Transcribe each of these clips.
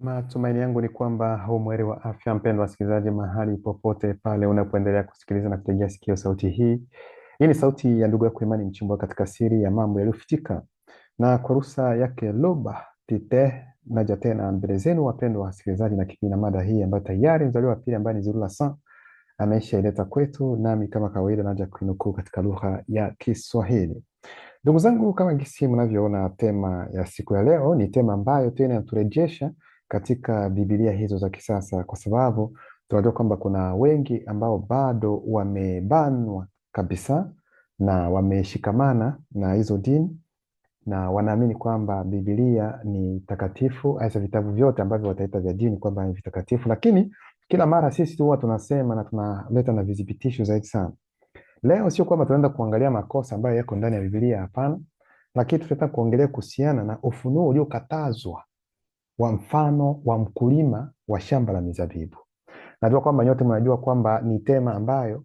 Matumaini yangu ni kwamba hu mweri wa afya, mpendwa wasikilizaji, mahali popote pale unapoendelea kusikiliza na kutegea sikio sauti hii. Hii ni sauti ya ndugu yako Imani Mchimbo katika siri ya mambo yaliyofichika, na kwa ruhusa yake Loba Tite naja tena mbele zenu, wapendwa wasikilizaji, na kipindi na mada hii ambayo tayari mzaliwa wa pili ambaye ni Zurula San ameisha ileta kwetu, nami kama kawaida naja kuinukuu katika lugha ya Kiswahili. Ndugu zangu, kama gisi mnavyoona, tema ya siku ya leo ni tema ambayo tena inaturejesha katika Biblia hizo za kisasa, kwa sababu tunajua kwamba kuna wengi ambao bado wamebanwa kabisa na wameshikamana na hizo dini na wanaamini kwamba Biblia ni takatifu, aisa vitabu vyote ambavyo wataita vya dini kwamba ni vitakatifu, lakini kila mara sisi huwa tunasema na tunaleta na vidhibitisho zaidi sana. Leo sio kwamba tunaenda kuangalia makosa ambayo yako ndani ya Biblia, hapana, lakini tutataka kuongelea kuhusiana na ufunuo uliokatazwa wa mfano wa mkulima wa shamba la mizabibu. Najua kwamba nyote mnajua kwamba ni tema ambayo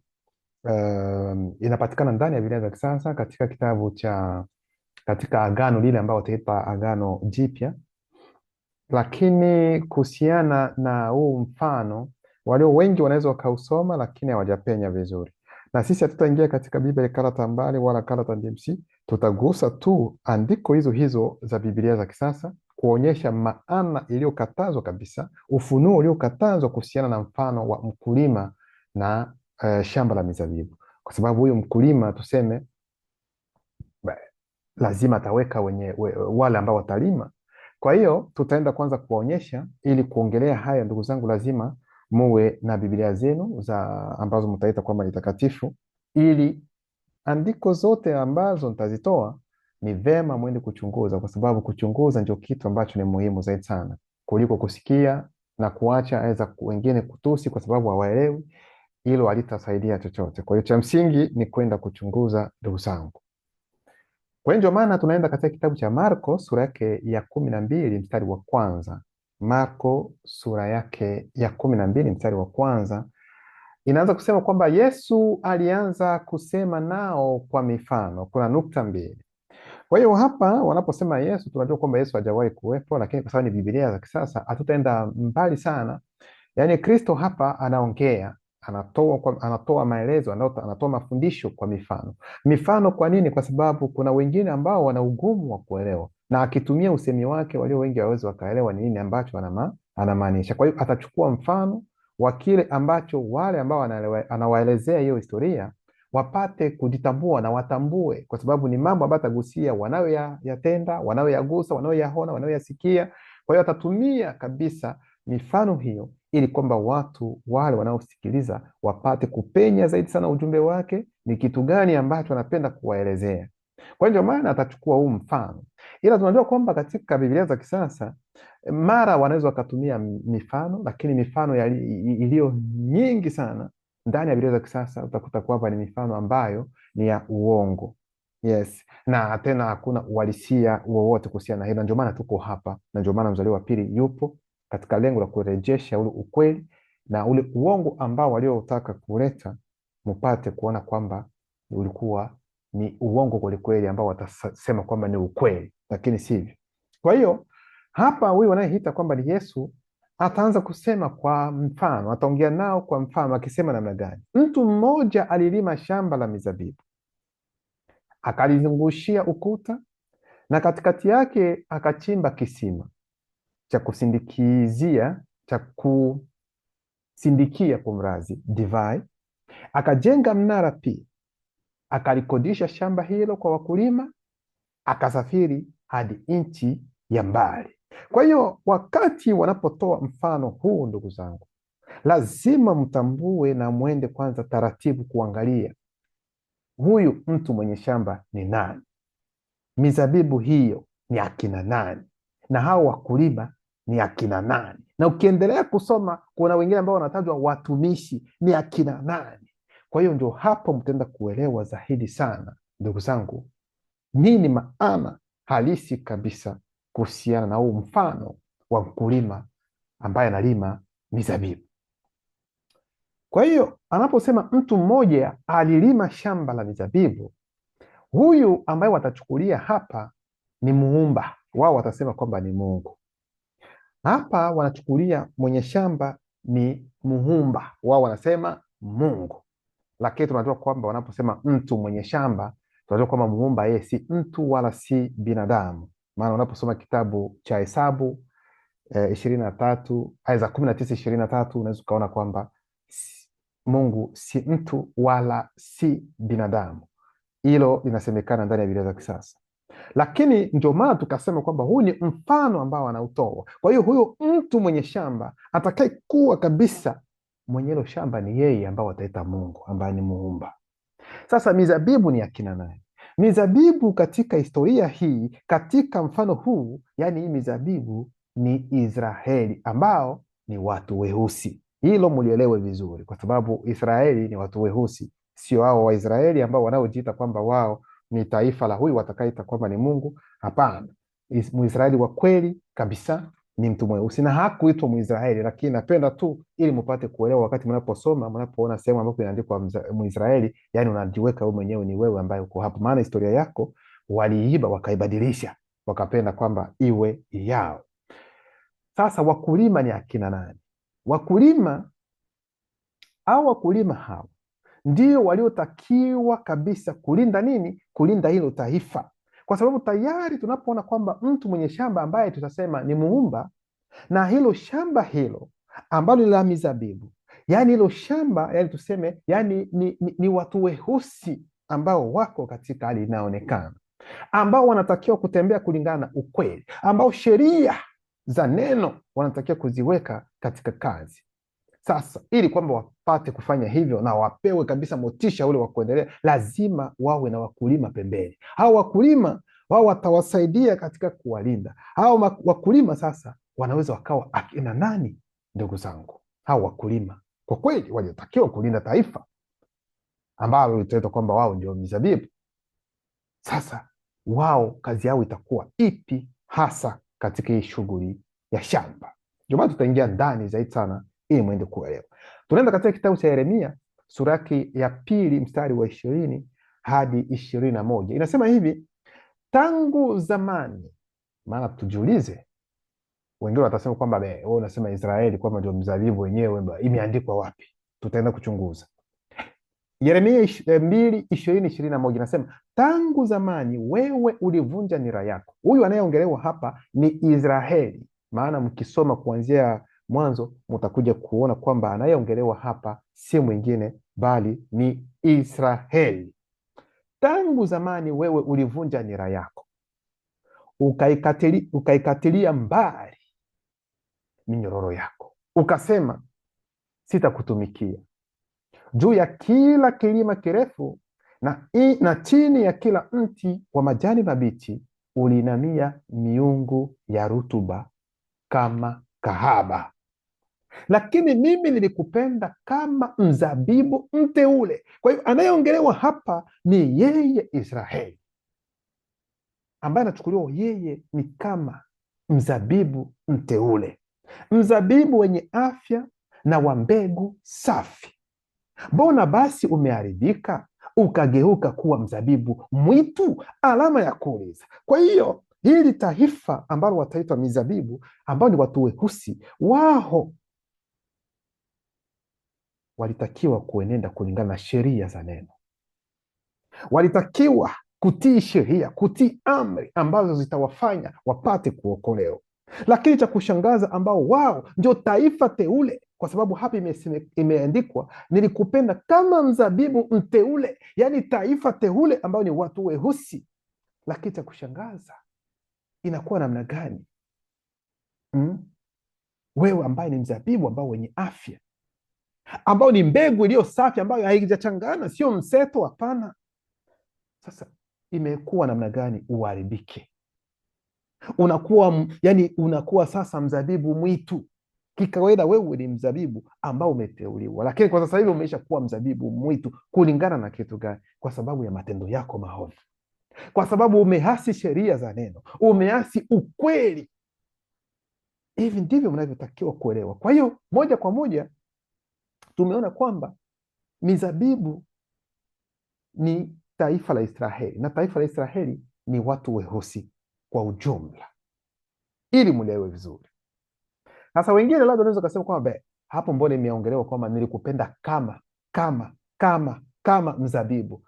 inapatikana ndani ya Biblia za kisasa katika agano lile ambao wataita agano jipya, lakini kuhusiana na huu mfano walio wengi wanaweza wakausoma lakini hawajapenya vizuri, na sisi hatutaingia katika Biblia karata mbali wala karata DMC. Tutagusa tu andiko hizo hizo za Biblia za kisasa kuonyesha maana iliyokatazwa kabisa, ufunuo uliokatazwa kuhusiana na mfano wa mkulima na shamba la mizabibu, kwa sababu huyu mkulima tuseme lazima ataweka wale ambao watalima. Kwa hiyo tutaenda kwanza kuwaonyesha, ili kuongelea haya ndugu zangu, lazima muwe na Biblia zenu ambazo mtaita kwamba ni takatifu, ili andiko zote ambazo nitazitoa ni vema mwende kuchunguza, kwa sababu kuchunguza ndio kitu ambacho ni muhimu zaidi sana kuliko kusikia na kuacha aweza wengine kutusi kwa sababu hawaelewi. Hilo halitasaidia chochote. Kwa hiyo cha msingi ni kwenda kuchunguza ndugu zangu. Kwa hiyo ndio maana tunaenda katika kitabu cha Marko sura yake ya 12 mstari wa kwanza. Marko sura yake ya 12 mstari wa kwanza inaanza kusema kwamba Yesu alianza kusema nao kwa mifano. Kuna nukta mbili. Kwa hiyo hapa wanaposema Yesu, tunajua kwamba Yesu hajawahi kuwepo, lakini kwa sababu ni Biblia za kisasa hatutaenda mbali sana. Yaani Kristo hapa anaongea, anatoa maelezo, anatoa mafundisho kwa mifano. Mifano kwa nini? Kwa sababu kuna wengine ambao wana ugumu wa kuelewa, na akitumia usemi wake walio wengi hawawezi wakaelewa ni nini ambacho anamaanisha. Kwa hiyo atachukua mfano wa kile ambacho wale ambao anawaelezea hiyo historia wapate kujitambua na watambue, kwa sababu ni mambo ambayo atagusia wanayoyatenda, wanayoyagusa, wanayoyaona, wanayoyasikia. Kwa hiyo atatumia kabisa mifano hiyo ili kwamba watu wale wanaosikiliza wapate kupenya zaidi sana ujumbe wake, ni kitu gani ambacho anapenda kuwaelezea. Kwa hiyo ndio maana atachukua huu mfano, ila tunajua kwamba katika Biblia za kisasa mara wanaweza wakatumia mifano, lakini mifano iliyo nyingi sana ndani ya Biblia za kisasa utakuta kwamba ni mifano ambayo ni ya uongo. Yes, na tena hakuna uhalisia wowote kuhusiana na hilo. Ndio maana tuko hapa, na ndio maana mzaliwa wa pili yupo katika lengo la kurejesha ule ukweli na ule uongo ambao waliotaka kuleta, mpate kuona kwamba ulikuwa ni uongo kwelikweli, ambao watasema kwamba ni ukweli, lakini sivyo. Kwa hiyo hapa huyu wanayeita kwamba ni Yesu ataanza kusema kwa mfano, ataongea nao kwa mfano, akisema namna gani? Mtu mmoja alilima shamba la mizabibu, akalizungushia ukuta, na katikati yake akachimba kisima cha kusindikia kumrazi divai, akajenga mnara pia, akalikodisha shamba hilo kwa wakulima, akasafiri hadi nchi ya mbali. Kwa hiyo wakati wanapotoa mfano huu, ndugu zangu, lazima mtambue na mwende kwanza taratibu kuangalia huyu mtu mwenye shamba ni nani, mizabibu hiyo ni akina nani, na hao wakulima ni akina nani. Na ukiendelea kusoma kuna wengine ambao wanatajwa watumishi, ni akina nani. Kwa hiyo ndio hapo mtaenda kuelewa zaidi sana, ndugu zangu, nini maana halisi kabisa kuhusiana na huu mfano wa mkulima ambaye analima mizabibu. Kwa hiyo anaposema mtu mmoja alilima shamba la mizabibu, huyu ambaye watachukulia hapa ni muumba wao, watasema kwamba ni Mungu. Hapa wanachukulia mwenye shamba ni muumba, wao wanasema Mungu, lakini tunajua kwamba wanaposema mtu mwenye shamba, tunajua kwamba muumba yeye si mtu wala si binadamu. Maana unaposoma kitabu cha Hesabu 23 aya za 19-23 unaweza ukaona kwamba Mungu si mtu wala si binadamu. Hilo linasemekana ndani ya Biblia za kisasa, lakini ndio maana tukasema kwamba huu ni mfano ambao anautoa. Kwa hiyo huyo mtu mwenye shamba atakaye kuwa kabisa mwenye hilo shamba ni yeye ambao wataita Mungu ambaye ni muumba. Sasa mizabibu ni akina nani? Mizabibu katika historia hii, katika mfano huu, yani hii mizabibu ni Israeli ambao ni watu weusi. Hilo mulielewe vizuri, kwa sababu Israeli ni watu weusi, sio hao Waisraeli ambao wanaojiita kwamba wao ni taifa la huyu watakaita kwamba ni Mungu. Hapana, Mwisraeli wa kweli kabisa ni mtu mweusi, na hakuitwa Mwisraeli, lakini napenda tu ili mpate kuelewa wakati mnaposoma, mnapoona sehemu ambapo inaandikwa Mwisraeli, yani unajiweka wewe mwenyewe ni wewe ambaye uko hapo, maana historia yako waliiba wakaibadilisha wakapenda kwamba iwe yao. Sasa wakulima ni akina nani? Wakulima au wakulima hawa ndio waliotakiwa kabisa kulinda nini? Kulinda hilo taifa, kwa sababu tayari tunapoona kwamba mtu mwenye shamba ambaye tutasema ni muumba, na hilo shamba hilo ambalo ni la mizabibu, yani hilo shamba, yani tuseme, yani ni watu weusi ambao wako katika hali inayoonekana, ambao wanatakiwa kutembea kulingana na ukweli, ambao sheria za neno wanatakiwa kuziweka katika kazi. Sasa ili kwamba wapate kufanya hivyo na wapewe kabisa motisha ule wa kuendelea, lazima wawe na wakulima pembeni. Hao wakulima wao watawasaidia katika kuwalinda. Hao wakulima sasa wanaweza wakawa akina nani? Ndugu zangu, hao wakulima kwa kweli waliotakiwa kulinda taifa ambalo litaitwa kwamba wao ndio mizabibu. Sasa wao kazi yao itakuwa ipi hasa katika hii shughuli ya shamba? Ndio maana tutaingia ndani zaidi sana ili mwende kuelewa. Tunaenda katika kitabu cha Yeremia sura yake ya 2 mstari wa 20 hadi 21. Inasema hivi: tangu zamani. Maana tujiulize, wengine watasema kwamba wewe unasema Israeli kwamba ndio mzabibu wenyewe, imeandikwa wapi? Tutaenda kuchunguza. Yeremia 2:20-21 inasema, tangu zamani wewe ulivunja nira yako. Huyu anayeongelewa hapa ni Israeli, maana mkisoma kuanzia Mwanzo mtakuja kuona kwamba anayeongelewa hapa si mwingine bali ni Israeli. Tangu zamani wewe ulivunja nira yako, ukaikatilia mbali minyororo yako, ukasema sitakutumikia. Juu ya kila kilima kirefu na chini ya kila mti wa majani mabichi uliinamia miungu ya rutuba kama kahaba. Lakini mimi nilikupenda kama mzabibu mteule. Kwa hiyo anayeongelewa hapa ni yeye Israeli, ambaye anachukuliwa yeye ni kama mzabibu mteule, mzabibu wenye afya na wa mbegu safi. Mbona basi umeharibika ukageuka kuwa mzabibu mwitu? Alama ya kuuliza. Kwa hiyo hili taifa ambalo wataitwa mizabibu, ambao ni watu weusi, wao walitakiwa kuenenda kulingana na sheria za neno, walitakiwa kutii sheria, kutii amri ambazo zitawafanya wapate kuokolewa. Lakini cha kushangaza, ambao wao ndio taifa teule, kwa sababu hapa imeandikwa nilikupenda kama mzabibu mteule, yaani taifa teule ambao ni watu weusi. Lakini cha kushangaza inakuwa namna gani? Wewe ambaye ni mzabibu ambao wenye afya, ambao ni mbegu iliyo safi, ambayo haijachangana, sio mseto, hapana. Sasa imekuwa namna gani uharibike? Unakuwa sasa mzabibu mwitu. Kikawaida wewe ni mzabibu ambao umeteuliwa, lakini kwa sasa hivi umeisha kuwa mzabibu mwitu. Kulingana na kitu gani? Kwa sababu ya matendo yako maovu, kwa sababu umeasi sheria za neno, umeasi ukweli. Hivi ndivyo mnavyotakiwa kuelewa. Kwa hiyo moja kwa moja tumeona kwamba mizabibu ni taifa la Israeli, na taifa la Israeli ni watu weusi kwa ujumla, ili muelewe vizuri. Sasa wengine labda unaweza ukasema kwamba hapo mbona imeongelewa kwamba nilikupenda kama mzabibu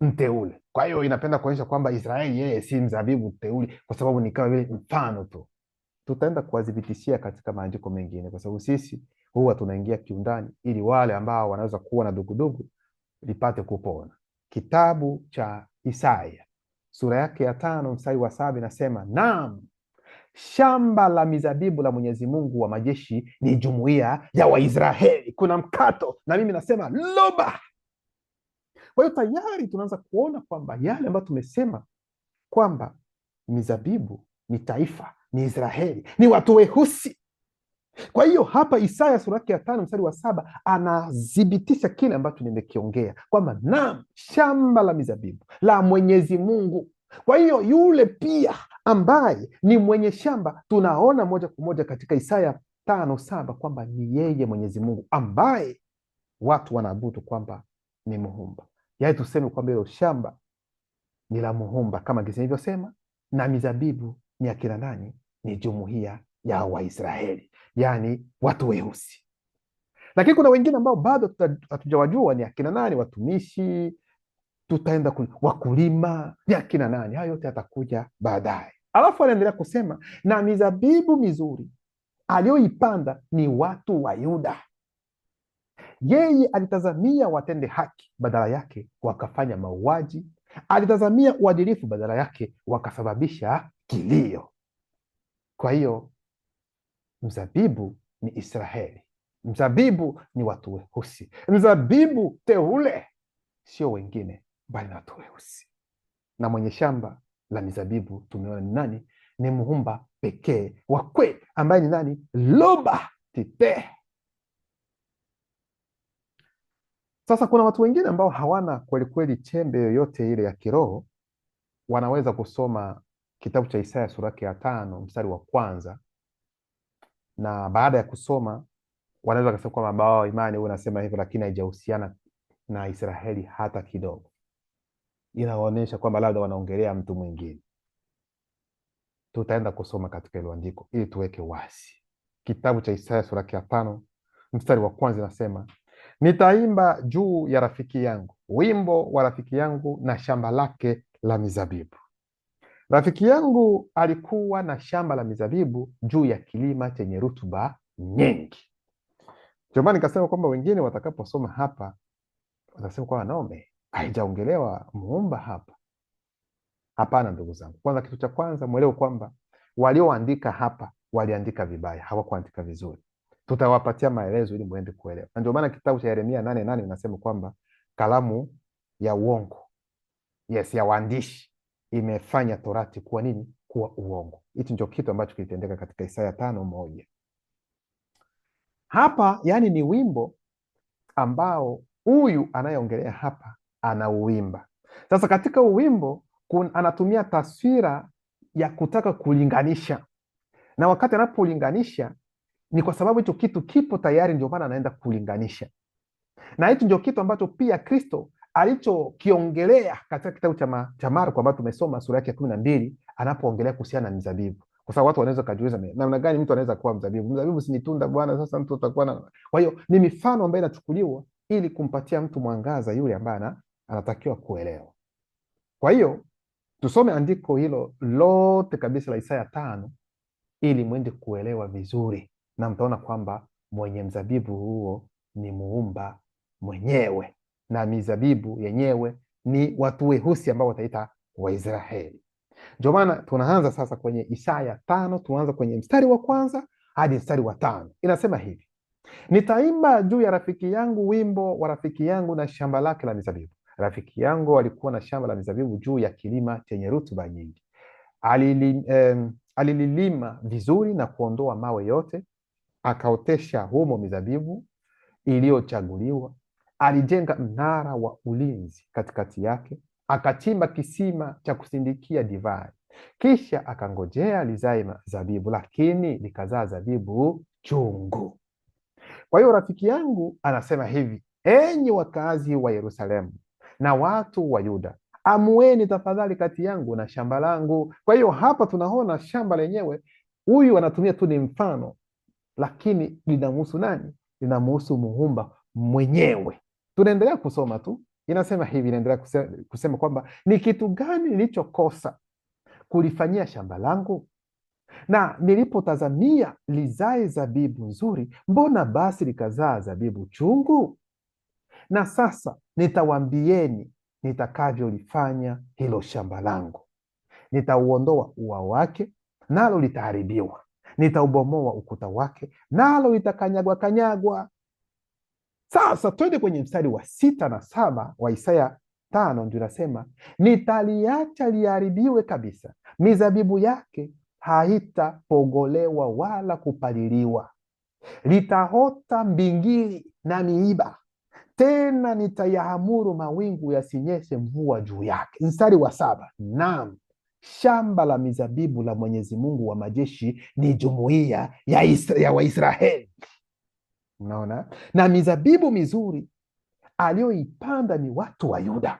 mteule. Kwa hiyo inapenda kuonyesha kwamba Israeli yeye si mzabibu mteule, kwa sababu ni kama vile mfano tu. Tutaenda kuwadhibitishia katika maandiko mengine, kwa sababu sisi huwa tunaingia kiundani ili wale ambao wanaweza kuwa na dugudugu lipate kupona. Kitabu cha Isaya sura yake ya 5 mstari wa 7 inasema, naam, shamba la mizabibu la Mwenyezi Mungu wa majeshi ni jumuiya ya Waisraeli. Kuna mkato na mimi nasema loba. Kwa hiyo tayari tunaanza kuona kwamba yale ambayo tumesema kwamba mizabibu ni taifa, ni Israeli, ni watu weusi. Kwa hiyo hapa Isaya sura yake ya 5 mstari wa 7 anadhibitisha kile ambacho nimekiongea kwamba naam, shamba la mizabibu la Mwenyezi Mungu. Kwa hiyo yule pia ambaye ni mwenye shamba tunaona moja kwa moja katika Isaya 5:7 kwamba ni yeye Mwenyezi Mungu ambaye watu wanaabudu kwamba ni muumba. Yaani tuseme kwamba hilo shamba ni la muumba kama jinsi nilivyosema, na mizabibu ni akina nani? Ni jumuiya ya Waisraeli, yaani watu weusi. Lakini kuna wengine ambao bado hatujawajua ni akina nani, watumishi, tutaenda wakulima, ni akina nani? Hayo yote yatakuja baadaye. Alafu anaendelea kusema, na mizabibu mizuri aliyoipanda ni watu wa Yuda. Yeye alitazamia watende haki, badala yake wakafanya mauaji. Alitazamia uadilifu, badala yake wakasababisha kilio. Kwa hiyo mzabibu ni Israeli, mzabibu ni watu weusi, mzabibu teule sio wengine bali na watu weusi. Na mwenye shamba la mizabibu tumeona ni nani? Ni muumba pekee wa kweli ambaye ni nani? Loba tite. Sasa kuna watu wengine ambao hawana kwelikweli chembe yoyote ile ya kiroho, wanaweza kusoma kitabu cha Isaya sura ya 5 mstari wa 1, na baada ya kusoma wanaweza kusema kwamba bao imani huwa nasema hivyo, lakini haijahusiana na Israeli hata kidogo. Inaonyesha kwamba labda wanaongelea mtu mwingine. Tutaenda kusoma katika ile andiko ili tuweke wazi. Kitabu cha Isaya sura ya 5 mstari wa 1 inasema, nitaimba juu ya rafiki yangu, wimbo wa rafiki yangu na shamba lake la mizabibu. Rafiki yangu alikuwa na shamba la mizabibu juu ya kilima chenye rutuba nyingi. Ndio maana nikasema kwamba wengine watakaposoma hapa watasema kwamba naome haijaongelewa muumba hapa. Hapana ndugu zangu. Kwanza, kitu cha kwanza mwelewe kwamba walioandika hapa waliandika vibaya, hawakuandika vizuri. Tutawapatia maelezo ili muende kuelewa. Na ndio maana kitabu cha Yeremia 8:8 inasema kwamba kalamu ya uongo, ya waandishi imefanya torati kuwa nini? Kuwa uongo. Hicho ndio kitu ambacho kilitendeka katika Isaya 5:1. Hapa yani ni wimbo ambao huyu anayeongelea hapa anauimba. Sasa katika uwimbo anatumia taswira ya kutaka kulinganisha, na wakati anapolinganisha ni kwa sababu hicho kitu kipo tayari, ndio maana anaenda kulinganisha. Na hicho ndio kitu ambacho pia Kristo alichokiongelea katika kitabu cha Marko ambacho tumesoma sura yake ya 12 anapoongelea kuhusiana na mzabibu. Kwa sababu watu wanaweza kujiuliza namna gani mtu anaweza kuwa mzabibu? Mzabibu si ni tunda bwana, sasa mtu atakuwa na. Kwa hiyo ni mifano ambayo inachukuliwa ili kumpatia mtu mwangaza yule ambaye anatakiwa kuelewa. Kwa hiyo tusome andiko hilo lote kabisa la Isaya 5 ili mwende kuelewa vizuri, na mtaona kwamba mwenye mzabibu huo ni muumba mwenyewe, na mizabibu yenyewe ni watu weusi ambao wataita Waisraeli. Ndio maana tunaanza sasa kwenye Isaya 5, tunaanza kwenye mstari wa 1 hadi mstari wa 5. Inasema hivi: nitaimba juu ya rafiki yangu, wimbo wa rafiki yangu na shamba lake la mizabibu. Rafiki yangu alikuwa na shamba la mizabibu juu ya kilima chenye rutuba nyingi. Alililima vizuri na kuondoa mawe yote, akaotesha humo mizabibu iliyochaguliwa. Alijenga mnara wa ulinzi katikati yake, akachimba kisima cha kusindikia divai. Kisha akangojea lizae zabibu, lakini likazaa zabibu chungu. Kwa hiyo rafiki yangu anasema hivi: enyi wakazi wa Yerusalemu na watu wa Yuda, amueni tafadhali kati yangu na shamba langu. Kwa hiyo hapa tunaona shamba lenyewe, huyu anatumia tu ni mfano lakini linamhusu nani? Linamhusu Muumba mwenyewe. Tunaendelea kusoma tu, inasema hivi, inaendelea kusema kwamba ni kitu gani nilichokosa kulifanyia shamba langu? Na nilipotazamia lizae zabibu nzuri, mbona basi likazaa zabibu chungu? Na sasa nitawaambieni nitakavyolifanya hilo shamba langu. Nitauondoa ua wake, nalo litaharibiwa; nitaubomoa ukuta wake, nalo litakanyagwa kanyagwa. Sasa twende kwenye mstari wa 6 na 7 wa Isaya 5, ndio nasema, nitaliacha liharibiwe kabisa, mizabibu yake haitapogolewa wala kupaliliwa, litaota mbingili na miiba, tena nitayaamuru mawingu yasinyeshe mvua juu yake. Mstari wa 7, naam, shamba la mizabibu la Mwenyezi Mungu wa majeshi ni jumuiya ya Waisraeli. Unaona, na mizabibu mizuri aliyoipanda ni watu wa Yuda.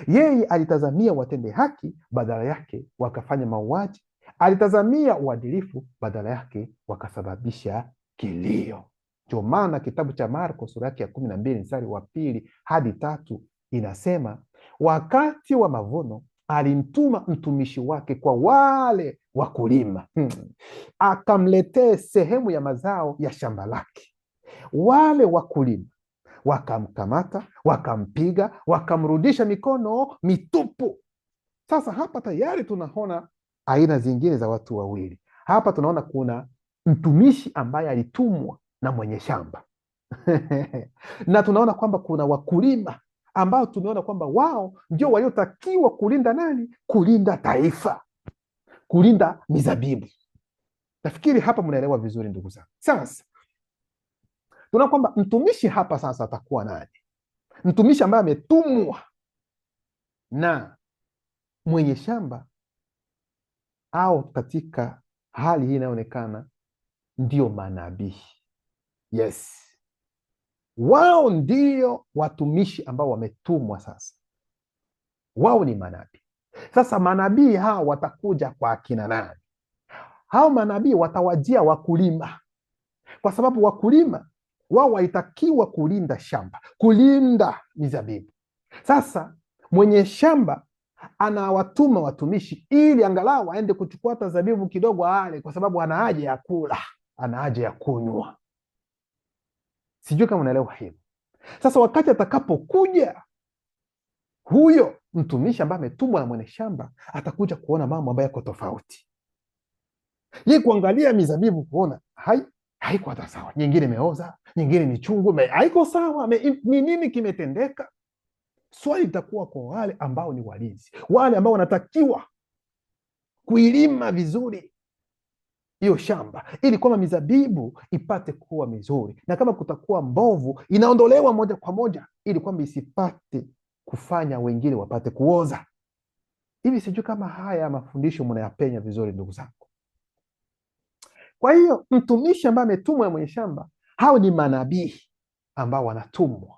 Yeye alitazamia watende haki, badala yake wakafanya mauaji; alitazamia uadilifu, badala yake wakasababisha kilio. Ndio maana kitabu cha Marko sura yake ya 12 mstari wa 2 hadi 3 inasema, wakati wa mavuno alimtuma mtumishi wake kwa wale wakulima akamletee sehemu ya mazao ya shamba lake. Wale wakulima wakamkamata, wakampiga, wakamrudisha mikono mitupu. Sasa hapa tayari tunaona aina zingine za watu wawili. Hapa tunaona kuna mtumishi ambaye alitumwa na mwenye shamba na tunaona kwamba kuna wakulima ambao tumeona kwamba wao ndio waliotakiwa kulinda nani? Kulinda taifa, kulinda mizabibu. Nafikiri hapa mnaelewa vizuri, ndugu zangu. Sasa tunaona kwamba mtumishi hapa sasa atakuwa nani? Mtumishi ambaye ametumwa na mwenye shamba, au katika hali hii inayoonekana ndio manabii. Yes, wao ndio watumishi ambao wametumwa. Sasa wao ni manabii. Sasa manabii hao watakuja kwa akina nani? Hao manabii watawajia wakulima, kwa sababu wakulima wao walitakiwa kulinda shamba, kulinda mizabibu. Sasa mwenye shamba anawatuma watumishi ili angalau aende kuchukua hata zabibu kidogo ale, kwa sababu ana haja ya kula, ana haja ya kunywa. Sijui kama unaelewa hilo. Sasa wakati atakapokuja huyo mtumishi ambaye ametumwa na mwenye shamba, atakuja kuona mambo ambayo yako tofauti. Yeye kuangalia mizabibu, kuona haiko hata sawa, nyingine imeoza, nyingine ni chungu, haiko sawa, ni nini kimetendeka? Swali litakuwa kwa wale ambao ni walinzi, wale ambao wanatakiwa kuilima vizuri hiyo shamba, ili kwamba mizabibu ipate kuwa mizuri, na kama kutakuwa mbovu inaondolewa moja kwa moja, ili kwamba isipate kufanya wengine wapate kuoza. Hivi sijui kama haya mafundisho mnayapenya vizuri, ndugu zangu. Kwa hiyo mtumishi ambaye ametumwa na mwenye shamba, hao ni manabii ambao wanatumwa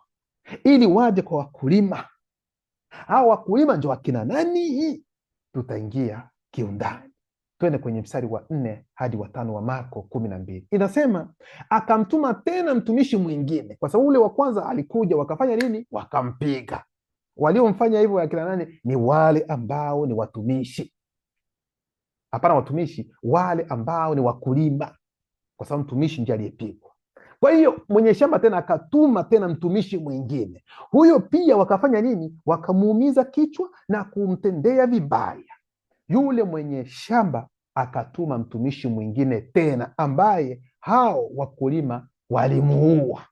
ili waje kwa wakulima. Hao wakulima ndio wakina nani? Tutaingia kiundani. Twende kwenye mstari wa 4 hadi wa 5 wa Marko 12. Inasema, akamtuma tena mtumishi mwingine, kwa sababu ule wa kwanza alikuja, wakafanya nini? Wakampiga. Waliomfanya hivyo wakina nani? Ni wale ambao ni watumishi. Hapana, watumishi wale ambao ni wakulima, kwa sababu mtumishi ndiye aliyepigwa. Kwa hiyo mwenye shamba tena akatuma tena mtumishi mwingine. Huyo pia wakafanya nini? Wakamuumiza kichwa na kumtendea vibaya. Yule mwenye shamba akatuma mtumishi mwingine tena, ambaye hao wakulima walimuua.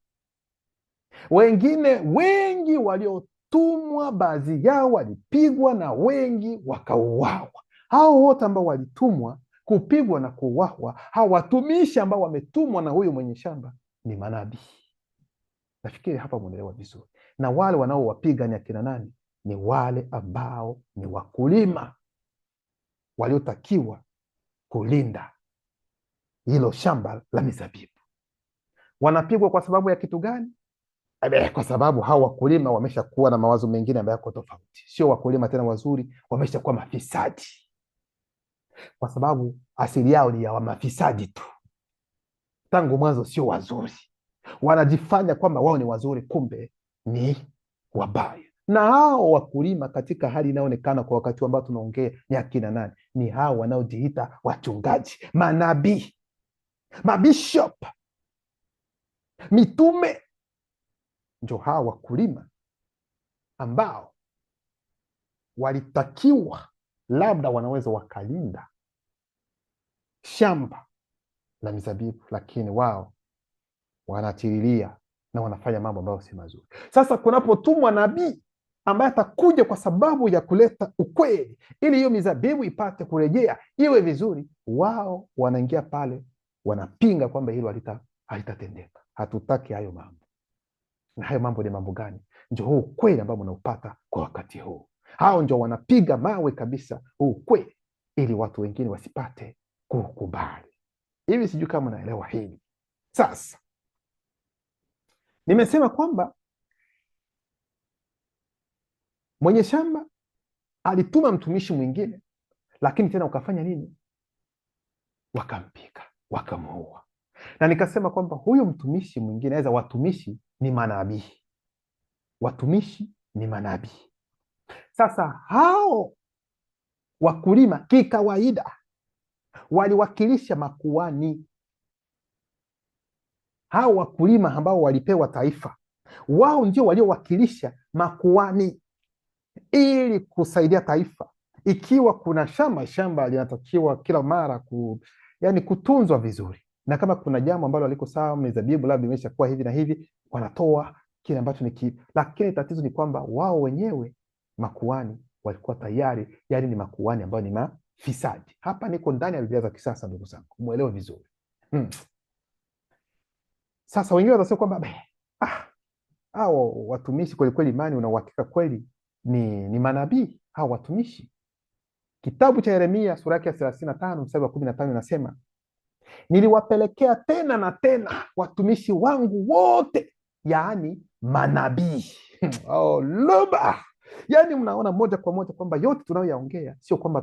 Wengine wengi waliotumwa, baadhi yao walipigwa na wengi wakauawa. Hao wote ambao walitumwa kupigwa na kuuawa, hao watumishi ambao wametumwa na huyu mwenye shamba ni manabii. Nafikiri hapa munaelewa vizuri. Na wale wanaowapiga ni akina nani? Ni wale ambao ni wakulima waliotakiwa kulinda hilo shamba la mizabibu. Wanapigwa kwa sababu ya kitu gani? Kwa sababu hao wakulima wameshakuwa na mawazo mengine ambayo yako tofauti. Sio wakulima tena wazuri, wameshakuwa mafisadi, kwa sababu asili yao ni ya mafisadi tu. tangu mwanzo sio wazuri, wanajifanya kwamba wao ni wazuri, kumbe ni wabaya. Na hao wakulima katika hali inayoonekana kwa wakati ambao tunaongea ni akina nani? Ni hao wanaojiita wachungaji, manabii, mabishop, mitume. Ndio hao wakulima ambao walitakiwa labda wanaweza wakalinda shamba la mizabibu, lakini wao wanatiriria na wanafanya mambo ambayo si mazuri. Sasa kunapotumwa nabii ambaye atakuja kwa sababu ya kuleta ukweli, ili hiyo mizabibu ipate kurejea iwe vizuri, wao wanaingia pale, wanapinga kwamba hilo halitatendeka. Hatutaki hayo mambo. Na hayo mambo ni mambo gani? Ndio huu ukweli ambao mnaupata kwa wakati huu. Hao ndio wanapiga mawe kabisa huu ukweli, ili watu wengine wasipate kukubali. Hivi sijui kama naelewa hili. Sasa nimesema kwamba mwenye shamba alituma mtumishi mwingine, lakini tena ukafanya nini? Wakampiga, wakamuua. Na nikasema kwamba huyo mtumishi mwingine, aweza watumishi ni manabii, watumishi ni manabii. Sasa hao wakulima kikawaida waliwakilisha makuhani. Hao wakulima ambao walipewa taifa, wao ndio waliowakilisha makuhani ili kusaidia taifa. Ikiwa kuna shamba linatakiwa kila mara yani kutunzwa vizuri, na kama kuna jambo ambalo aliko sawa, mizabibu labda imeshakuwa hivi na hivi, wanatoa kile ambacho ni kipi. Lakini tatizo ni kwamba wao wenyewe makuhani walikuwa tayari, yani ni makuhani ambao ni mafisadi. Hapa niko ndani ya Biblia za kisasa, ndugu zangu, muelewe vizuri. Sasa wengine watasema kwamba hao watumishi kweli imani una uhakika kweli ni manabii hao watumishi? Kitabu cha Yeremia sura yake ya 35 mstari wa 15 inasema, niliwapelekea tena na tena watumishi wangu wote, yaani manabii. Luba! Yaani mnaona moja kwa moja kwamba yote tunayoyaongea sio kwamba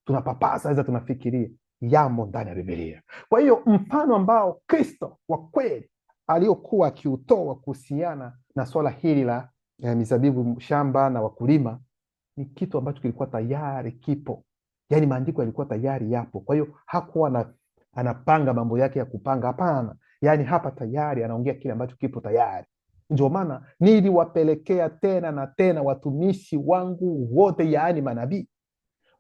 tunapapasa, aidha tunafikiria, yamo ndani ya Biblia. Kwa hiyo mfano ambao Kristo wa kweli aliokuwa akiutoa kuhusiana na swala hili la mizabibu, shamba na wakulima, ni kitu ambacho kilikuwa tayari kipo, yaani maandiko yalikuwa tayari yapo. Kwa hiyo hakuwa anapanga mambo yake ya kupanga, hapana. Yaani hapa tayari anaongea kile ambacho kipo tayari. Ndio maana niliwapelekea tena na tena watumishi wangu wote, yaani manabii,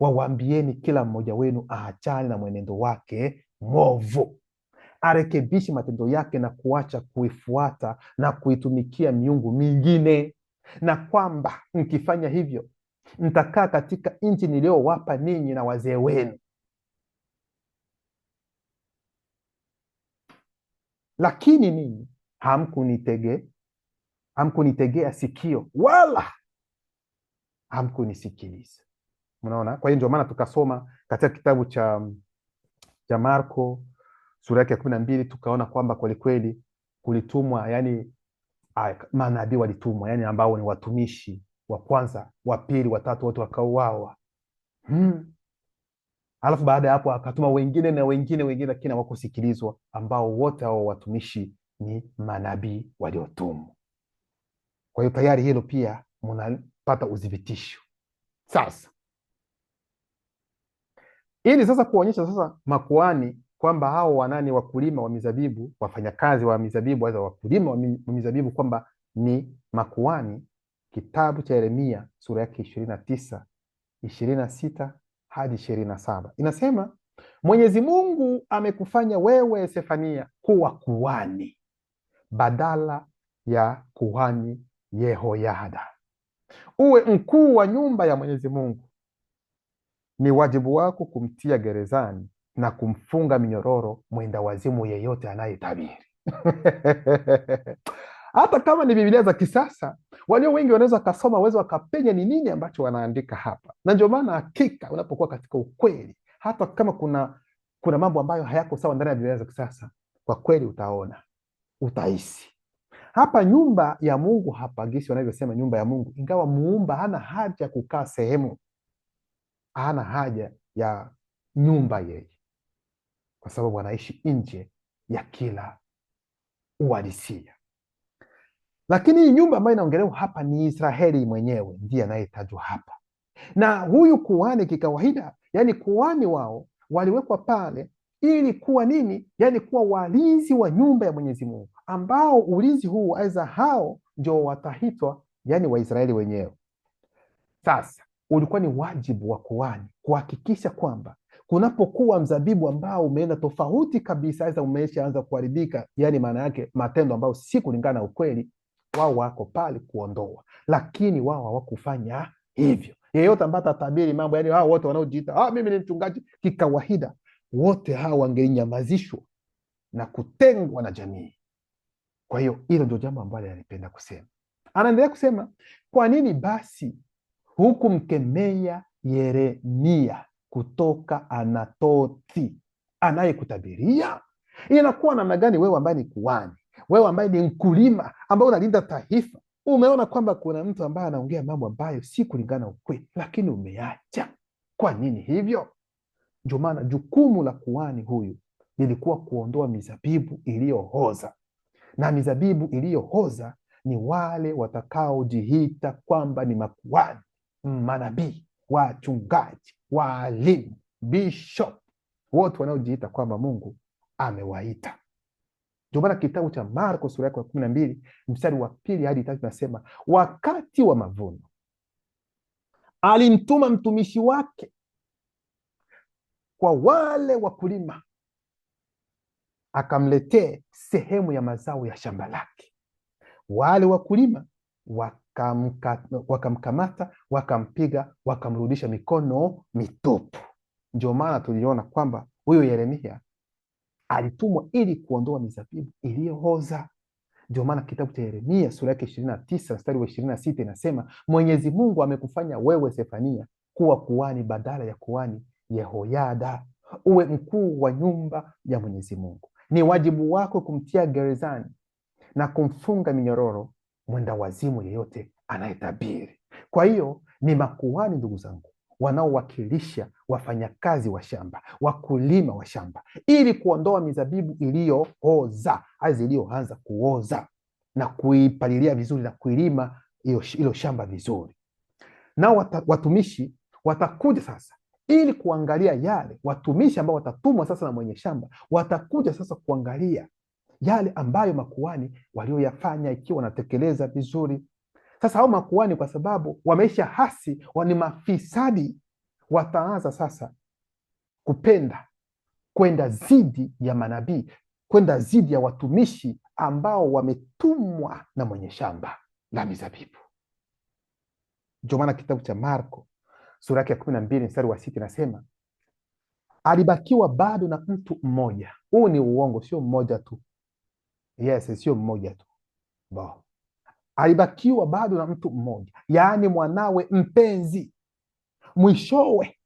wawaambieni kila mmoja wenu aachane na mwenendo wake mwovu, arekebishe matendo yake na kuacha kuifuata na kuitumikia miungu mingine, na kwamba mkifanya hivyo mtakaa katika nchi niliyowapa ninyi na wazee wenu. Lakini ninyi hamkunitegea sikio wala hamkunisikiliza. Mnaona? Kwa hiyo ndio maana tukasoma katika kitabu cha Marko sura yake ya 12, tukaona kwamba kwelikweli kulitumwa, yani manabii walitumwa, yani ambao ni watumishi wa kwanza, wa pili, wa tatu, wote wakauawa. Alafu baada ya hapo akatuma wengine na wengine, lakini hawakusikilizwa, ambao wote hao watumishi ni manabii waliotumwa. Kwa hiyo tayari hilo pia mnapata udhibitisho. Sasa ili sasa kuonyesha sasa makuhani kwamba hao wanani, wakulima wa mizabibu, wafanyakazi wa mizabibu, aidha wakulima wa mizabibu, kwamba ni makuhani, kitabu cha Yeremia sura yake 29, 26 hadi 27 inasema, Mwenyezi Mungu amekufanya wewe Sefania kuwa kuhani badala ya kuhani Yehoyada, uwe mkuu wa nyumba ya Mwenyezi Mungu. Ni wajibu wako kumtia gerezani na kumfunga minyororo mwenda wazimu yeyote anayetabiri. Hata kama ni Biblia za kisasa, walio wengi wanaweza kasoma, waweza wakapenya ni nini ambacho wanaandika hapa. Na ndio maana hakika unapokuwa katika ukweli, hata kama kuna mambo ambayo hayako sawa ndani ya Biblia za kisasa, kwa kweli utaona, utahisi. Hapa nyumba ya Mungu, hapa gisi wanavyosema nyumba ya Mungu, ingawa muumba hana haja ya kukaa sehemu, hana haja ya nyumba yeye, kwa sababu anaishi nje ya kila uhalisia. Lakini hii nyumba ambayo inaongelewa hapa ni Israeli mwenyewe ndiye anayetajwa hapa, na huyu kuhani kikawaida, yani kuhani wao waliwekwa pale ili kuwa nini? Yani kuwa walinzi wa nyumba ya Mwenyezi Mungu, ambao ulinzi huu aidha hao ndio wataitwa yani Waisraeli wenyewe. Sasa ulikuwa ni wajibu wa kuhani kuhakikisha kwamba kunapokuwa mzabibu ambao umeenda tofauti kabisa, aidha umeshaanza kuharibika, yani maana yake matendo ambayo si kulingana na ukweli, wao wako pale kuondoa, lakini wao hawakufanya hivyo. Yeyote ambaye atatabiri mambo, yani hao wote wanaojiita mimi ni mchungaji, kikawaida wote hao wangenyamazishwa na kutengwa na jamii. Kwa hiyo hilo ndio jambo ambalo alipenda kusema. Anaendelea kusema, kwa nini basi hukumkemea Yeremia kutoka Anatoti anayekutabiria? Inakuwa namna gani wewe ambaye ni kuhani, wewe ambaye ni mkulima, ambaye unalinda taifa, umeona kwamba kuna mtu ambaye anaongea mambo ambayo si kulingana na ukweli, lakini umeacha? Kwa nini hivyo? Ndio maana jukumu la kuhani huyu lilikuwa kuondoa mizabibu iliyohoza, na mizabibu iliyohoza ni wale watakaojiita kwamba ni makuhani, manabii, wachungaji, waalimu, bishop, wote wanaojiita kwamba Mungu amewaita. Ndio maana kitabu cha Marko sura yake ya 12 mstari wa 2 hadi 3 nasema, wakati wa mavuno alimtuma mtumishi wake kwa wale wakulima akamletee sehemu ya mazao ya shamba lake. Wale wakulima wakamkamata, wakampiga, wakamrudisha mikono mitupu. Ndio maana tuliona kwamba huyo Yeremia alitumwa ili kuondoa mizabibu iliyohoza. Ndio maana kitabu cha Yeremia sura yake 29 mstari wa 26 inasema, Mwenyezi Mungu amekufanya wewe Sefania kuwa kuhani badala ya kuhani Yehoyada, uwe mkuu wa nyumba ya Mwenyezi Mungu. Ni wajibu wako kumtia gerezani na kumfunga minyororo mwenda wazimu yeyote anayetabiri. Kwa hiyo ni makuhani, ndugu zangu, wanaowakilisha wafanyakazi wa shamba, wakulima wa shamba, ili kuondoa mizabibu iliyooza, azi iliyoanza kuoza, na kuipalilia vizuri na kuilima hilo shamba vizuri. Nao watumishi watakuja sasa ili kuangalia yale, watumishi ambao watatumwa sasa na mwenye shamba watakuja sasa kuangalia yale ambayo makuhani walioyafanya, ikiwa wanatekeleza vizuri. Sasa hao makuhani, kwa sababu wameisha hasi, ni mafisadi, wataanza sasa kupenda kwenda zidi ya manabii, kwenda zidi ya watumishi ambao wametumwa na mwenye shamba la mizabibu. Ndio maana kitabu cha Marko sura yake ya 12 mstari wa 6 nasema, alibakiwa bado na mtu mmoja. Huu ni uongo, sio mmoja tu. Yes, sio mmoja tu. Alibakiwa bado na mtu mmoja, yaani mwanawe mpenzi. Mwishowe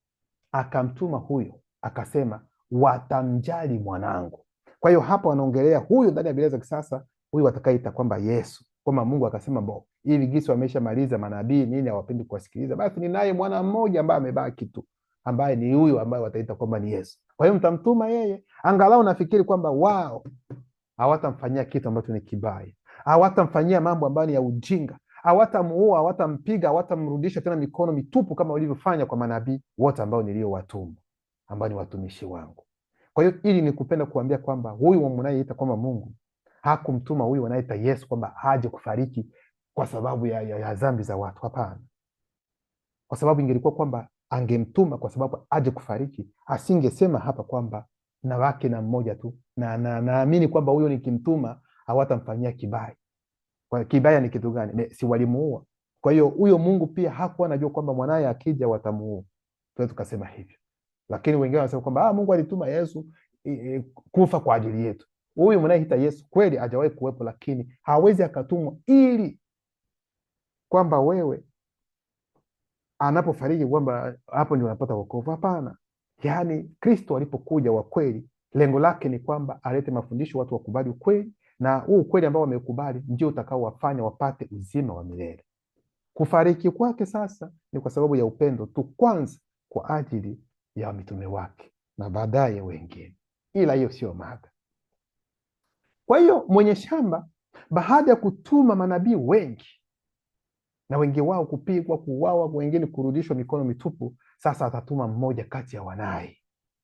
akamtuma huyo, akasema, watamjali mwanangu. Kwa hiyo hapa wanaongelea huyu ndani ya Biblia za kisasa, huyu watakaita kwamba Yesu, kwamba Mungu akasema hivi gisi wameshamaliza manabii nini, hawapendi kuwasikiliza, basi ninaye mwana mmoja ambaye amebaki tu, ambaye ni huyu ambaye wataita kwamba ni Yesu. Kwa hiyo mtamtuma yeye. Angalau nafikiri kwamba wao hawatamfanyia kitu ambacho ni kibaya, hawatamfanyia mambo ambayo ni ya ujinga, hawatamuua, hawatampiga, hawatamrudisha tena mikono mitupu kama walivyofanya kwa manabii wote ambao niliowatuma, ambao ni watumishi wangu. Kwa hiyo ili ni kupenda kuambia kwamba huyu mnayeita kwamba Mungu hakumtuma huyu anaita Yesu kwamba aje kufariki kwa sababu ya dhambi za watu. Hapana. Kwa sababu ingelikuwa kwamba angemtuma kwa sababu aje kufariki, asingesema hapa kwamba na wake na mmoja tu, na naamini kwamba huyo nikimtuma hawatamfanyia kibaya. Kwa kibaya ni kitu gani? Si walimuua. Kwa hiyo huyo Mungu pia hakuwa anajua kwamba mwanaye akija watamuua. Tunaweza tukasema hivyo. Lakini wengine wanasema kwamba Mungu alituma Yesu kufa kwa ajili yetu. Huyu mnayeita Yesu kweli hajawahi kuwepo, lakini hawezi akatumwa ili kwamba wewe anapofariki kwamba hapo ndio unapata wokovu. Hapana. Yaani Kristo alipokuja wa kweli, lengo lake ni kwamba alete mafundisho, watu wakubali ukweli, na huu ukweli ambao wamekubali ndio utakao wafanya wapate uzima wa milele. Kufariki kwake sasa ni kwa sababu ya upendo tu, kwanza kwa ajili ya mitume wake na baadaye wengine. Ila hiyo sio mada. Kwa hiyo mwenye shamba baada ya kutuma manabii wengi na wengi wao kupigwa, kuuawa, wengine kurudishwa mikono mitupu, sasa atatuma mmoja kati ya wanaye.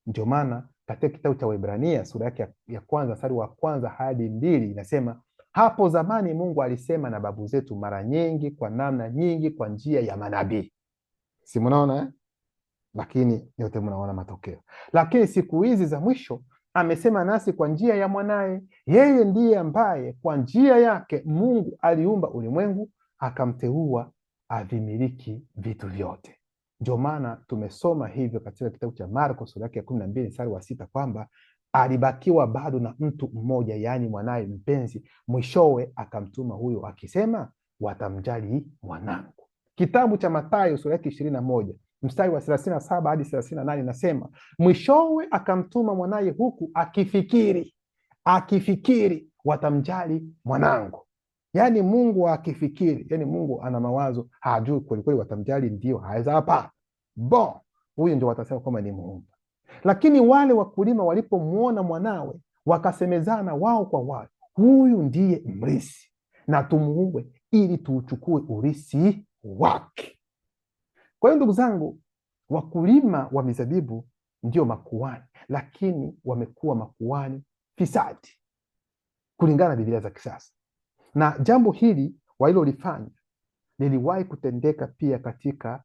Ndio maana katika kitabu cha Waebrania sura yake ya kwanza mstari wa kwanza hadi 2 inasema, hapo zamani Mungu alisema na babu zetu mara nyingi kwa namna nyingi kwa njia ya manabii. Si mnaona Lakini yote mnaona matokeo. Lakini siku hizi za mwisho amesema nasi kwa njia ya mwanaye. Yeye ndiye ambaye kwa njia yake Mungu aliumba ulimwengu, akamteua avimiliki vitu vyote. Ndio maana tumesoma hivyo katika kitabu cha Marko sura yake ya 12 mstari wa 6 kwamba alibakiwa bado na mtu mmoja, yaani mwanaye mpenzi, mwishowe akamtuma huyo akisema, watamjali mwanangu. Kitabu cha Mathayo sura yake 21 mstari wa 37 hadi 38 nasema, mwishowe akamtuma mwanaye huku akifikiri watamjali mwanangu. Yaani Mungu akifikiri, yaani Mungu ana mawazo, hajui kweli watamjali ndio haweza hapa. Huyu ndio watasema kwamba ni Muumba. Lakini wale wakulima walipomwona mwanawe wakasemezana wao kwa wao, huyu ndiye mrithi, na tumuue ili tuuchukue urithi wake. Kwa hiyo ndugu zangu, wakulima wa mizabibu ndio makuhani, lakini wamekuwa makuhani fisadi kulingana na Biblia za kisasa. Na jambo hili walilolifanya liliwahi kutendeka pia katika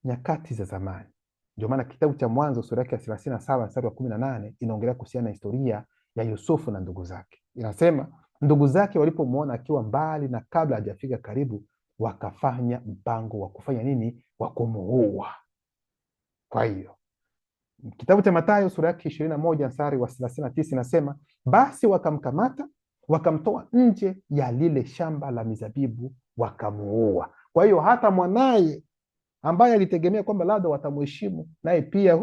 nyakati za zamani. Ndio maana kitabu cha Mwanzo sura yake ya 37 mstari wa 18 inaongelea kuhusiana na historia ya Yusufu na ndugu zake. Inasema ndugu zake walipomwona akiwa mbali na kabla hajafika karibu, wakafanya mpango wa kufanya nini? Wa kumuua. Kwa hiyo kitabu cha Mathayo sura yake 21 mstari wa 39 inasema, basi wakamkamata, wakamtoa nje ya lile shamba la mizabibu, wakamuua. Kwa hiyo hata mwanaye ambaye alitegemea kwamba labda watamheshimu, naye pia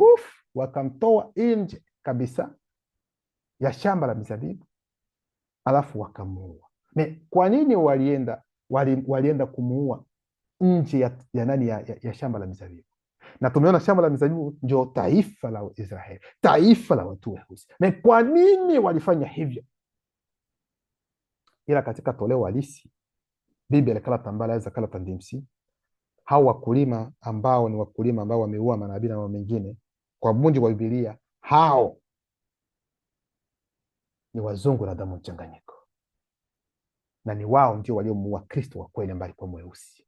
wakamtoa nje kabisa ya shamba la mizabibu, alafu wakamuua. Kwa nini walienda kumuua nje ya nani? Ya shamba la mizabibu? Na tumeona shamba la mizabibu ndio taifa la Israeli, taifa la watu weusi. Kwa nini walifanya hivyo? Ila katika toleo halisi Biblia ilikala tambala za kala tandimsi, hao wakulima ambao ni wakulima ambao wameua manabii na mengine, kwa mujibu wa Biblia hao ni wazungu na damu mchanganyiko, na ni wao ndio waliomuua Kristo wa kweli ambaye alikuwa mweusi.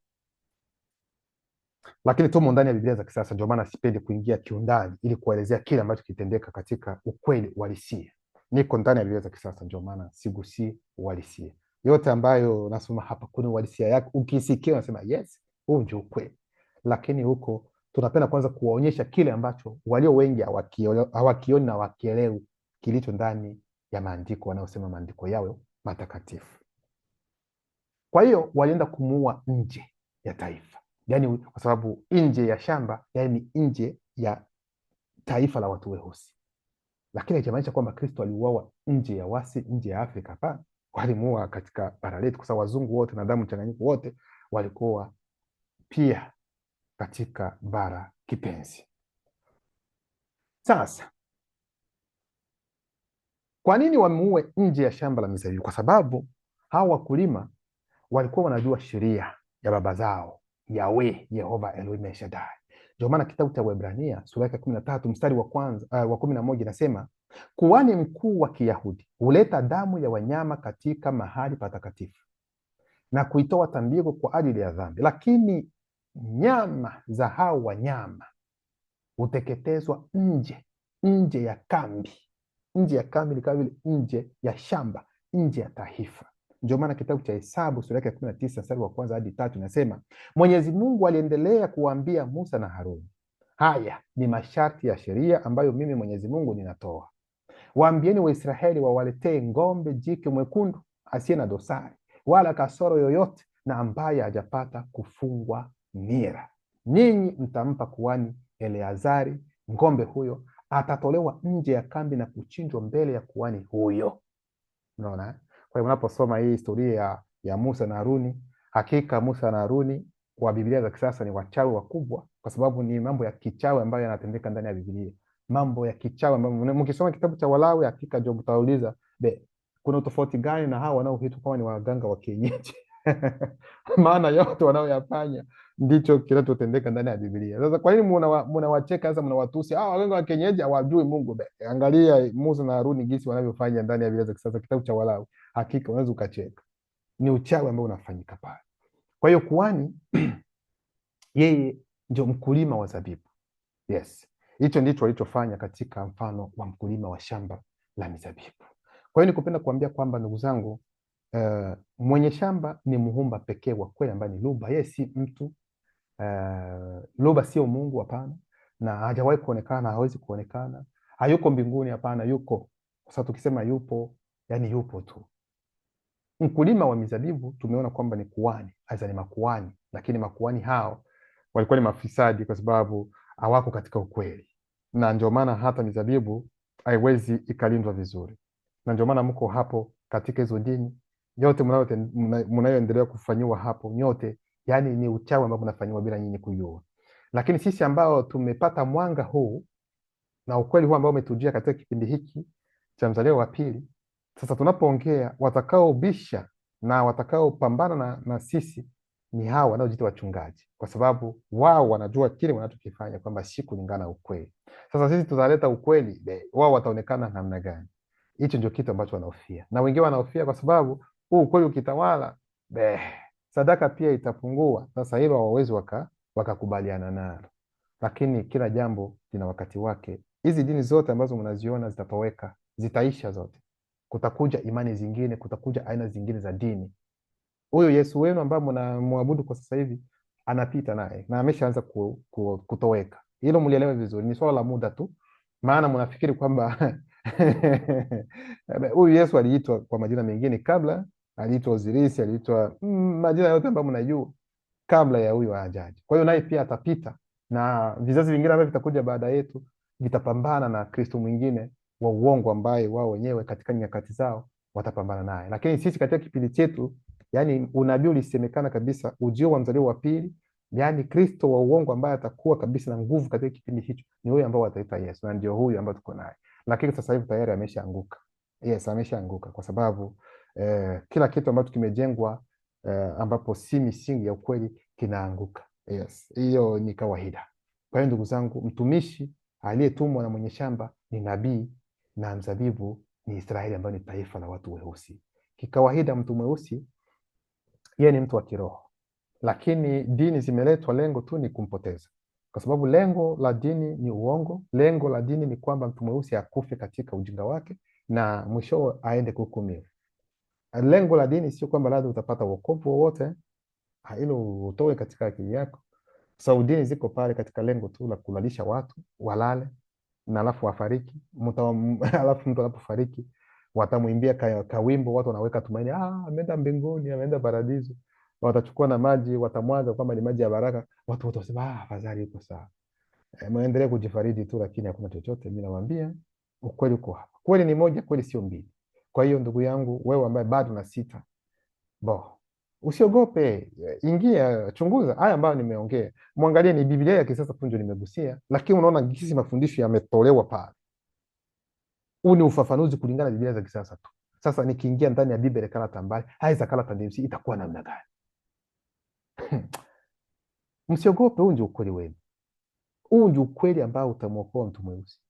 Lakini tumo ndani ya Biblia za kisasa, ndio maana sipendi kuingia kiundani ili kuelezea kile ambacho kitendeka katika ukweli uhalisia. Niko ndani ya Biblia za kisasa, ndio maana sigusi uhalisia. Yote ambayo nasoma hapa kuna uhalisia yake, ukisikia unasema yes, huu ndio ukweli. Lakini huko tunapenda kwanza kuwaonyesha kile ambacho walio wengi hawakioni na wakielewi kilicho ndani ya maandiko, wanaosema maandiko yao matakatifu. Kwa hiyo walienda kumuua nje ya taifa, yaani kwa sababu nje ya shamba, yaani nje ya taifa la watu weusi. Lakini haijamaanisha kwamba Kristo aliuawa nje ya wasi, nje ya Afrika. Hapana, walimuua katika bara letu, kwa sababu wazungu wote na damu mchanganyiko wote walikuwa pia katika bara kipenzi. Sasa kwa nini wamuue nje ya shamba la mizabibu? Kwa sababu hao wakulima walikuwa wanajua sheria ya baba zao, Yahweh, Yehova Elohim El Shaddai. Ndio maana kitabu cha Waebrania sura ya 13 mstari wa 11 inasema, kuhani mkuu wa Kiyahudi huleta damu ya wanyama katika mahali patakatifu na kuitoa tambiko kwa ajili ya dhambi, lakini nyama za hao wanyama huteketezwa nje ya kambi. Nje ya kambi ni kama vile nje ya shamba, nje ya taifa. Ndio maana kitabu cha Hesabu sura ya 19 mstari wa 1 hadi 3 inasema, Mwenyezi Mungu aliendelea kuwaambia Musa na Haruni, haya ni masharti ya sheria ambayo mimi Mwenyezi Mungu ninatoa. Waambieni Waisraeli wawaletee ng'ombe jike mwekundu asiye na dosari wala kasoro yoyote, na ambaye hajapata kufungwa nira. Ninyi mtampa kuhani Eleazari ng'ombe huyo, atatolewa nje ya kambi na kuchinjwa mbele ya kuhani huyo. Unaona? Kwa hiyo unaposoma hii historia ya Musa na Haruni, hakika Musa na Haruni wa Biblia za kisasa ni wachawi wakubwa, kwa sababu ni mambo ya kichawi ambayo yanatendeka ndani ya Biblia. Mambo ya kichawi ambayo mkisoma kitabu cha Walawi hakika ndio mtauliza, kuna tofauti gani na hao wanaoitwa kama ni waganga wa kienyeji? Maana yote wanaoyafanya ndicho kinachotendeka ndani ya Biblia. Sasa kwa nini mnawacheka sasa, mnawatusi waganga wa kienyeji hawajui Mungu? Angalia Musa na Haruni jinsi wanavyofanya ndani ya Biblia za kisasa, kitabu cha Walawi. Hakika unaweza ukacheka, ni uchawi ambao unafanyika pale. Kwa hiyo kuhani yeye ndio mkulima wa zabibu. Yes, hicho ndicho walichofanya katika mfano wa mkulima wa shamba la mizabibu. Kwa hiyo nikupenda kuambia kwamba ndugu zangu, mwenye shamba ni muumba pekee wa kweli ambaye ni Luba. Yeye si mtu. Luba sio Mungu, hapana, na hajawahi kuonekana, hawezi kuonekana, hayuko mbinguni, hapana, yuko. Sasa tukisema yupo, yani yupo tu. Mkulima wa mizabibu tumeona kwamba ni kuhani, aidha ni makuhani, lakini makuhani hao walikuwa ni mafisadi kwa sababu hawako katika ukweli, na ndio maana hata mizabibu haiwezi ikalindwa vizuri, na ndio maana mko hapo katika hizo dini yote mnayoendelea kufanyiwa hapo nyote, yani ni uchawi ambao mnafanyiwa bila nyinyi kujua. Lakini sisi ambao tumepata mwanga huu na ukweli huu ambao umetujia katika kipindi hiki cha Mzaliwa wa Pili, sasa tunapoongea, watakaobisha na watakaopambana na sisi ni hao wanaojiita wachungaji, kwa sababu wao wanajua kile wanachokifanya kwamba si kulingana na ukweli. Sasa sisi tutaleta ukweli, wao wataonekana namna gani? Hicho ndio kitu ambacho wanahofia, na wengine wanahofia kwa sababu huu ukweli ukitawala, sadaka pia itapungua. Sasa hilo hawawezi wakakubaliana nalo, lakini kila jambo lina wakati wake. Hizi dini zote ambazo mnaziona zitatoweka, zitaisha zote. Kutakuja imani zingine, kutakuja aina zingine za dini. Huyo Yesu wenu ambaye mnamwabudu kwa sasa hivi anapita naye na ameshaanza kutoweka. Hilo mlielewe vizuri, ni swala la muda tu, maana mnafikiri kwamba huyu Yesu aliitwa kwa majina mengine kabla, aliitwa Ozirisi, aliitwa majina yote ambayo mnajua kabla ya huyu ajaji. Kwa hiyo naye pia atapita, na vizazi vingine ambavyo vitakuja baada yetu vitapambana na Kristo mwingine wa uongo ambaye wao wenyewe katika nyakati zao watapambana naye. Lakini sisi katika kipindi chetu, yani unabii ulisemekana kabisa, ujio wa Mzaliwa wa Pili, yani Kristo wa uongo ambaye atakuwa kabisa na nguvu katika kipindi hicho, ni huyu ambao wataita Yesu, na ndio huyu ambao tuko naye. Lakini sasa hivi tayari ameshaanguka. Yes, ameshaanguka kwa sababu kila kitu ambacho kimejengwa ambapo si misingi ya ukweli kinaanguka. Yes, hiyo ni kawaida. Kwa hiyo ndugu zangu, mtumishi aliyetumwa na mwenye shamba ni nabii, na mzabibu ni Israeli ambayo ni taifa la watu weusi. Kikawaida mtu mweusi yeye ni mtu wa kiroho, lakini dini zimeletwa, lengo tu ni kumpoteza, kwa sababu lengo la dini ni uongo. Lengo la dini ni kwamba mtu mweusi akufe katika ujinga wake na mwisho aende kuhukumiwa. Lengo la dini sio kwamba lazima utapata wokovu wowote, hilo utoe katika akili yako. Sababu dini ziko pale katika lengo tu la kulalisha watu walale, na alafu wafariki. Alafu mtu anapofariki watamwimbia kawimbo, watu wanaweka tumaini, ameenda mbinguni, ameenda paradiso. Watachukua na maji watamwaga kwamba ni maji ya baraka, watu watasema afadhali yuko sawa. Muendelee kujifaridi tu, lakini hakuna chochote. Mimi nawaambia ukweli uko hapa. Kweli ni moja, kweli sio mbili. Kwa hiyo ndugu yangu, wewe ambaye bado na sita, usiogope, ingia, chunguza haya ambayo nimeongea. Mwangalie, ni Biblia ya kisasa tu ndio nimegusia, lakini unaona jinsi mafundisho yametolewa pale. Huu ni ufafanuzi kulingana na Biblia za kisasa tu. Sasa nikiingia ndani ya Biblia kala tambali, haya za kala tandemsi itakuwa namna gani? Msiogope, huu ndio ukweli wenu. Huu ndio ukweli ambao utamwokoa mtu mweusi.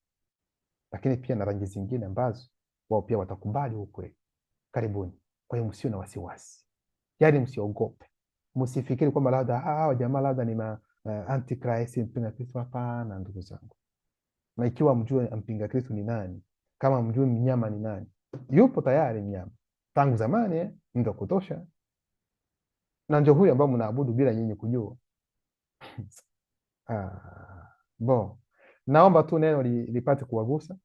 Lakini pia na rangi zingine ambazo wao pia watakubali ukweli. Karibuni. Kwa hiyo msio na wasiwasi. Yaani msiogope. Msifikiri kwamba labda hawa jamaa labda ni antichrist, mpinga Kristo. Hapana ndugu zangu. Na ikiwa mjue mpinga Kristo ni nani, kama mjue mnyama ni nani, yupo tayari mnyama tangu zamani, ndio kutosha. Na ndio huyu ambao mnaabudu bila nyinyi kujua. Naomba tu neno lipate kuwagusa,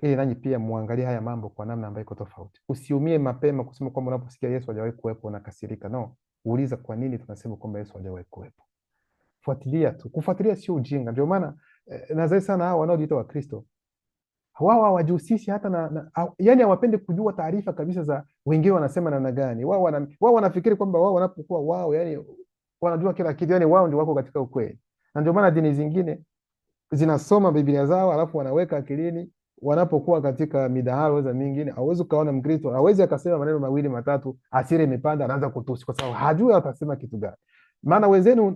ili nanyi pia muangalie haya mambo kwa namna ambayo iko tofauti. Usiumie mapema kusema kwamba unaposikia Yesu hajawahi kuwepo unakasirika. No, uuliza kwa nini tunasema kwamba Yesu hajawahi kuwepo. Fuatilia tu. Kufuatilia sio ujinga. Ndio maana nazai sana hao wanaojiita wa Kristo. Wao hawajihusishi hata yani hawapendi kujua taarifa kabisa za wengine wanasema namna gani. Wao wanafikiri kwamba wao wanapokuwa wao, yani wanajua kila kitu, yani wao ndio wako katika ukweli. Na ndio maana dini zingine zinasoma Biblia zao alafu wanaweka akilini wanapokuwa katika midahalo za mingine, hauwezi ukaona Mkristo hawezi akasema maneno mawili matatu, hasira imepanda, anaanza kutusi, kwa sababu hajui atasema kitu gani. Maana wenzenu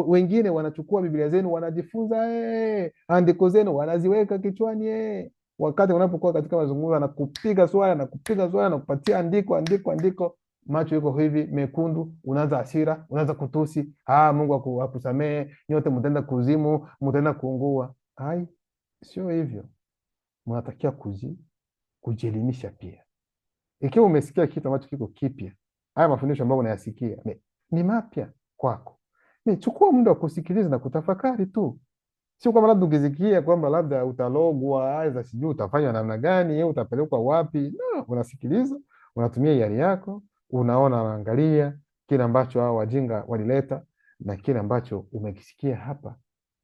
wengine wanachukua Biblia zenu wanajifunza, andiko zenu wanaziweka kichwani, wakati wanapokuwa katika mazungumzo anakupiga swali na kupiga swali na kupatia andiko andiko andiko, macho yuko hivi mekundu, unaanza hasira, unaanza kutusi, Mungu akusamehe, nyote mtaenda kuzimu, mtaenda kuungua. Hai, sio hivyo. Mnatakiwa kujielimisha pia. Ikiwa umesikia kitu ambacho kiko kipya, haya mafundisho ambayo unayasikia ni mapya kwako, chukua muda wa kusikiliza na kutafakari tu. Sio kwamba labda ukisikia kwamba labda utalogwa, aidha sijui utafanywa namna gani, utapelekwa wapi. No, unasikiliza, unatumia hiari yako, unaangalia kile ambacho hao wajinga walileta na kile ambacho umekisikia hapa,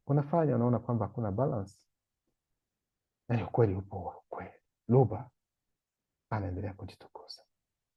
unafanya, unaona kwamba hakuna balance. Na ukweli upo, ukweli Luba anaendelea kujitukuza.